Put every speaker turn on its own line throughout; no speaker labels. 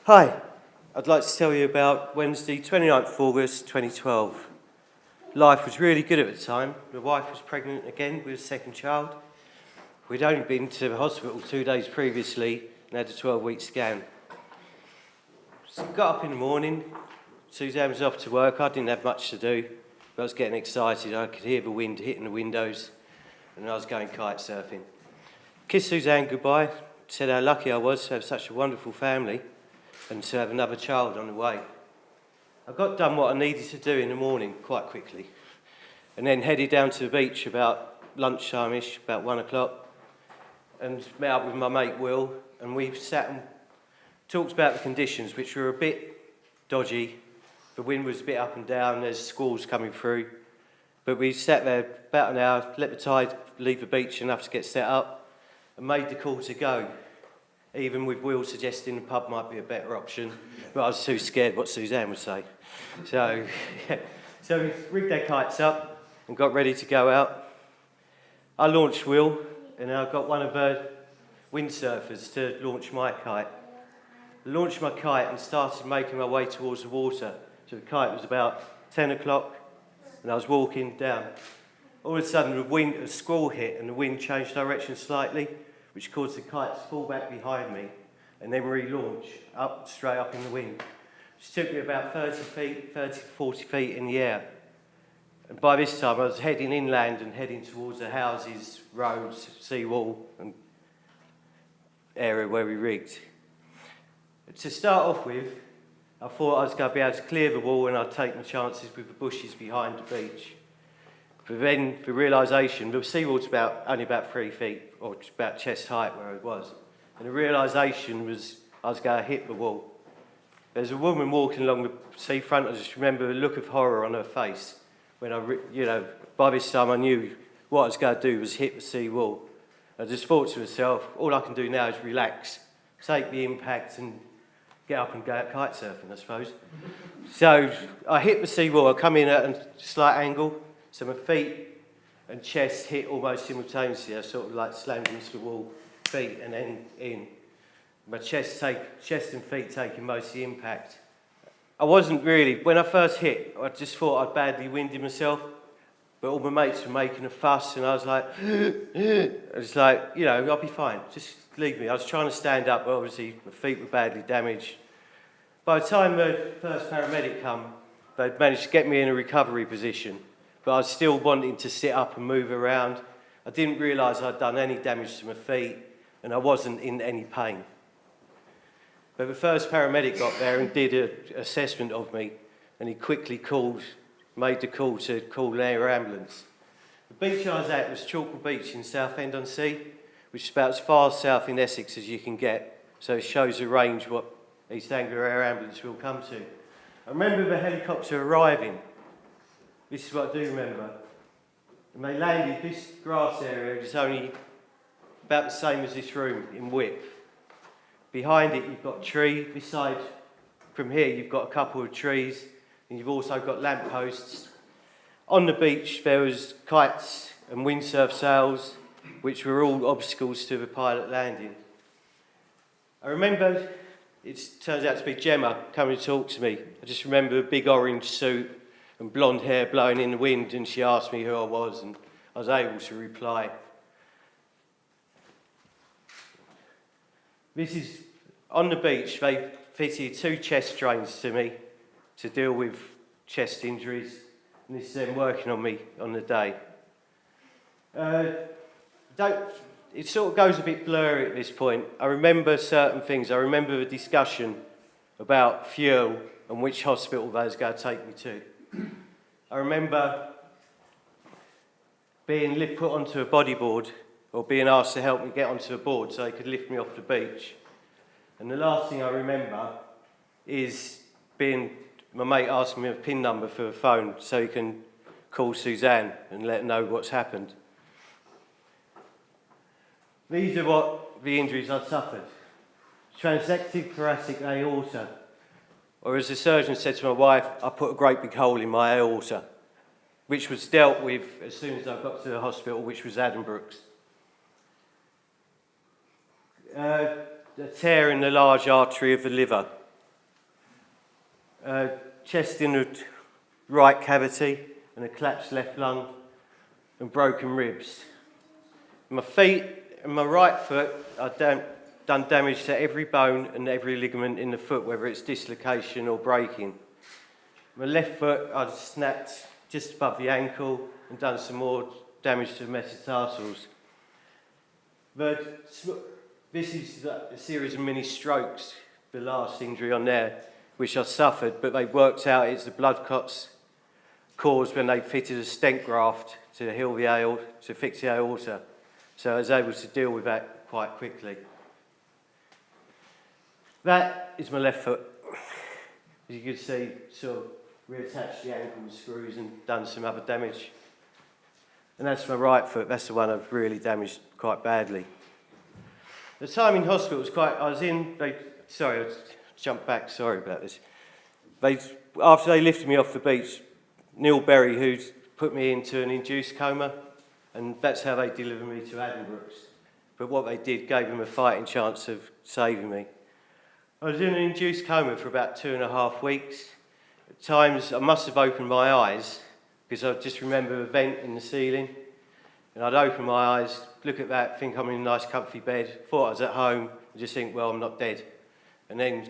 Hi, I'd like to tell you about Wednesday, 29th of August 2012. Life was really good at the time. My wife was pregnant again with a second child. We'd only been to the hospital 2 days previously and had a 12-week scan. So I got up in the morning, Suzanne was off to work, I didn't have much to do, but I was getting excited. I could hear the wind hitting the windows and I was going kite surfing. Kissed Suzanne goodbye, said how lucky I was to have such a wonderful family and to have another child on the way. I got done what I needed to do in the morning quite quickly and then headed down to the beach about lunchtime-ish, about 1 o'clock, and met up with my mate Will, and we sat and talked about the conditions, which were a bit dodgy. The wind was a bit up and down, there's squalls coming through, but we sat there about an hour, let the tide leave the beach enough to get set up, and made the call to go. Even with Will suggesting the pub might be a better option, but I was too scared what Suzanne would say. So we rigged our kites up and got ready to go out. I launched Will, and I got one of her windsurfers to launch my kite. I launched my kite and started making my way towards the water. So the kite was about 10 o'clock, and I was walking down. All of a sudden, a squall hit, and the wind changed direction slightly, which caused the kite to fall back behind me and then relaunch straight up in the wind. It took me about 30 to 40 feet in the air. And by this time I was heading inland and heading towards the houses, roads, seawall and area where we rigged. To start off with, I thought I was going to be able to clear the wall and I'd take my chances with the bushes behind the beach. But then the realisation, the seawall's only about 3 feet, or about chest height where it was. And the realisation was I was going to hit the wall. There's a woman walking along the seafront. I just remember the look of horror on her face when by this time I knew what I was going to do was hit the sea wall. I just thought to myself, all I can do now is relax, take the impact and get up and go out kite surfing, I suppose. So I hit the sea wall. I come in at a slight angle. So my feet and chest hit almost simultaneously. I sort of like slammed into the wall, feet and then in. My chest and feet taking most of the impact. I wasn't really, when I first hit, I just thought I'd badly winded myself, but all my mates were making a fuss and I was like, I'll be fine, just leave me. I was trying to stand up, but obviously my feet were badly damaged. By the time the first paramedic come, they'd managed to get me in a recovery position. But I was still wanting to sit up and move around. I didn't realise I'd done any damage to my feet, and I wasn't in any pain. But the first paramedic got there and did an assessment of me, and he quickly made the call to call an air ambulance. The beach I was at was Chalkwell Beach in Southend-on-Sea, which is about as far south in Essex as you can get, so it shows the range what East Anglia Air Ambulance will come to. I remember the helicopter arriving. This is what I do remember. And they landed, this grass area is only about the same as this room in width. Behind it you've got a tree, this side from here you've got a couple of trees, and you've also got lampposts. On the beach there was kites and windsurf sails, which were all obstacles to the pilot landing. I remember, it turns out to be Gemma coming to talk to me. I just remember a big orange suit and blonde hair blowing in the wind, and she asked me who I was, and I was able to reply. This is, on the beach, they fitted 2 chest drains to me to deal with chest injuries, and this is them working on me on the day. It sort of goes a bit blurry at this point. I remember certain things. I remember the discussion about fuel and which hospital they was going to take me to. I remember being put onto a bodyboard or being asked to help me get onto a board so they could lift me off the beach. And the last thing I remember is my mate asking me a PIN number for the phone so he can call Suzanne and let her know what's happened. These are what the injuries I'd suffered. Transected thoracic aorta, or as the surgeon said to my wife, I put a great big hole in my aorta, which was dealt with as soon as I got to the hospital, which was Addenbrooke's. A tear in the large artery of the liver, chest in the right cavity and a collapsed left lung and broken ribs. My feet and my right foot, I've done damage to every bone and every ligament in the foot, whether it's dislocation or breaking. My left foot, I'd snapped just above the ankle and done some more damage to the metatarsals. But this is a series of mini strokes, the last injury on there, which I suffered, but they worked out it's the blood clots caused when they fitted a stent graft to heal the aorta, to fix the aorta. So I was able to deal with that quite quickly. That is my left foot. As you can see, sort of reattached the ankle with screws and done some other damage. And that's my right foot. That's the one I've really damaged quite badly. The time in hospital was sorry, I jumped back, sorry about this. After they lifted me off the beach, Neil Berry, who'd put me into an induced coma, and that's how they delivered me to Addenbrooke's. But what they did gave them a fighting chance of saving me. I was in an induced coma for about 2.5 weeks. At times, I must have opened my eyes, because I just remember a vent in the ceiling. And I'd open my eyes, look at that, think I'm in a nice comfy bed, thought I was at home, and just think, well, I'm not dead. And then,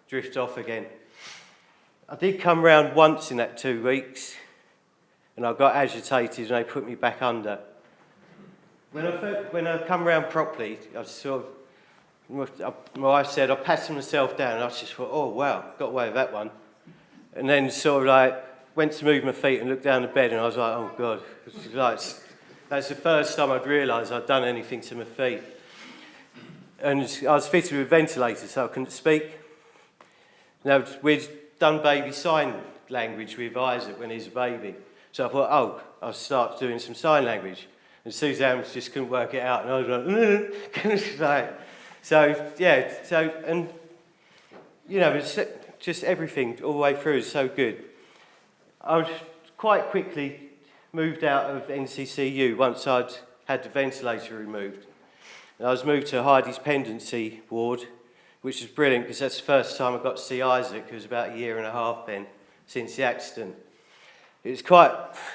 drift off again. I did come round once in that 2 weeks, and I got agitated and they put me back under. When I come round properly, I sort of, my wife said, I patted myself down, and I just thought, oh wow, got away with that one. And then sort of went to move my feet and looked down the bed, and I was like, oh God. That's the first time I'd realised I'd done anything to my feet. And I was fitted with a ventilator, so I couldn't speak. Now, we'd done baby sign language with Isaac when he was a baby. So I thought, I'll start doing some sign language. And Suzanne just couldn't work it out, and I was like, it's just everything all the way through is so good. I was quite quickly moved out of NCCU once I'd had the ventilator removed. And I was moved to Heidi's pendency ward, which was brilliant because that's the first time I got to see Isaac, who was about 1.5 years then, since the accident. It was quite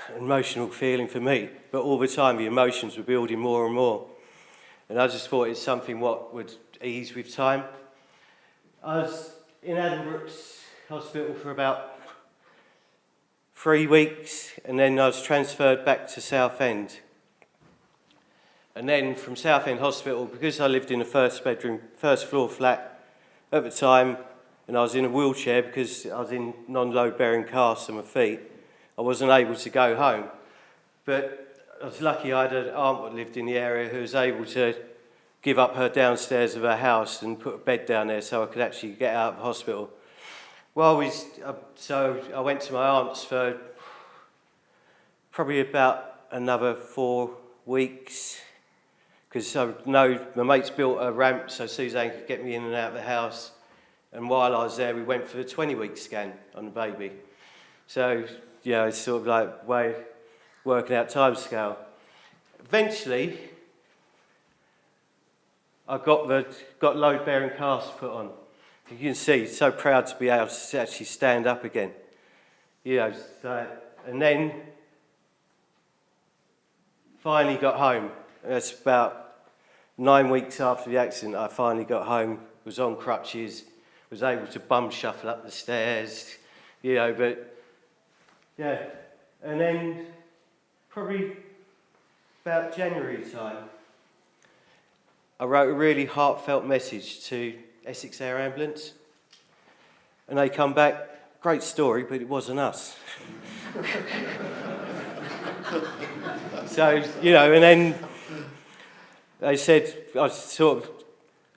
an emotional feeling for me, but all the time the emotions were building more and more. And I just thought it's something what would ease with time. I was in Addenbrooke's hospital for about 3 weeks, and then I was transferred back to Southend. And then from Southend Hospital, because I lived in a first floor flat at the time, and I was in a wheelchair because I was in non-load bearing casts on my feet, I wasn't able to go home. But I was lucky I had an aunt that lived in the area who was able to give up her downstairs of her house and put a bed down there so I could actually get out of the hospital. So I went to my aunt's for probably about another 4 weeks, because I know my mates built a ramp so Suzanne could get me in and out of the house. And while I was there, we went for the 20-week scan on the baby. So, it's sort of like way working out time scale. Eventually, I got load-bearing casts put on. You can see, so proud to be able to actually stand up again. And then finally got home. That's about 9 weeks after the accident. I finally got home, was on crutches, was able to bum shuffle up the stairs, And then probably about January time, I wrote a really heartfelt message to Essex Air Ambulance, and they come back, great story, but it wasn't us. So, and then they said, I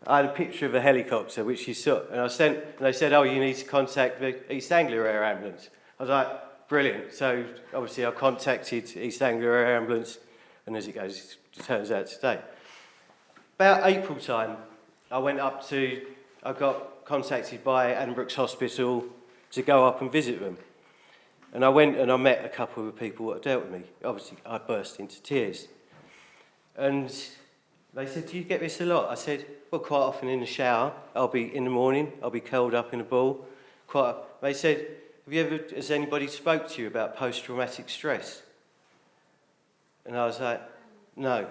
had a picture of a helicopter, which you saw, and they said, oh, you need to contact the East Anglia Air Ambulance. I was like, brilliant. So, obviously, I contacted East Anglia Air Ambulance, and as it goes, it turns out today. About April time, I got contacted by Addenbrooke's Hospital to go up and visit them. And I went and I met a couple of people that dealt with me. Obviously, I burst into tears. And they said, do you get this a lot? I said, well, quite often in the shower. In the morning, I'll be curled up in a ball. They said, has anybody spoke to you about post-traumatic stress? And I was like, no.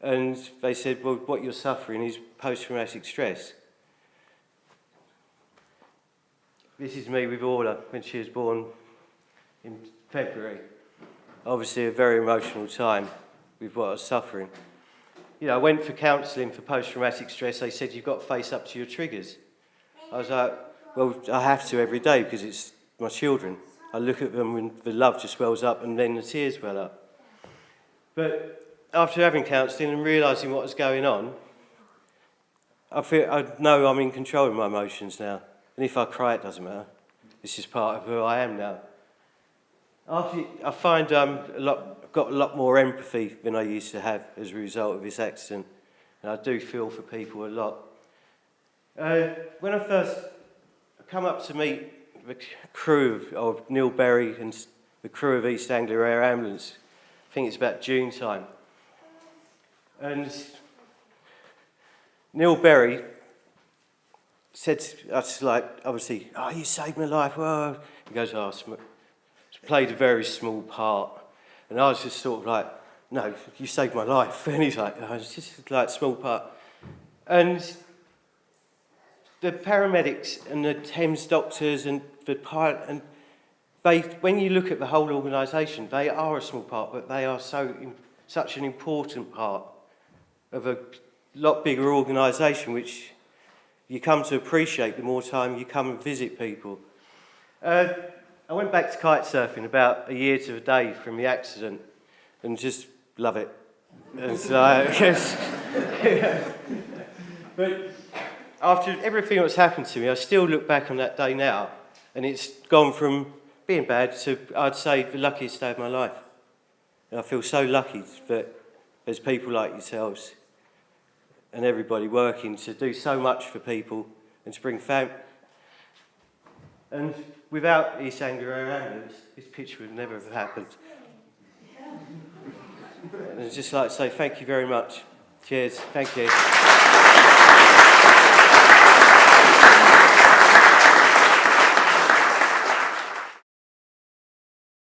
And they said, well, what you're suffering is post-traumatic stress. This is me with Orla when she was born in February. Obviously a very emotional time with what I was suffering. You know, I went for counselling for post-traumatic stress. They said, you've got to face up to your triggers. I was like, well, I have to every day because it's my children. I look at them and the love just wells up and then the tears well up. But after having counselling and realising what was going on, I know I'm in control of my emotions now. And if I cry, it doesn't matter. This is part of who I am now. I find I've got a lot more empathy than I used to have as a result of this accident. And I do feel for people a lot. When I first come up to meet the crew of Neil Berry and the crew of East Anglia Air Ambulance, I think it's about June time. And Neil Berry said to us, like, obviously, oh, you saved my life. Well, he goes, oh, played a very small part. And I was just sort of like, no, you saved my life. And he's like, oh, it's just like a small part. And the paramedics and the Thames doctors and the pilot, and they, when you look at the whole organisation, they are a small part, but they are such an important part of a lot bigger organisation, which you come to appreciate the more time you come and visit people. I went back to kite surfing about a year to the day from the accident and just love it. It's like, but after everything that's happened to me, I still look back on that day now, and it's gone from being bad to, I'd say, the luckiest day of my life. And I feel so lucky that there's people like yourselves and everybody working to do so much for people and to bring family. And without East Anglia Air Ambulance, this picture would never have happened. And I'd just like to say thank you very much. Cheers. Thank you.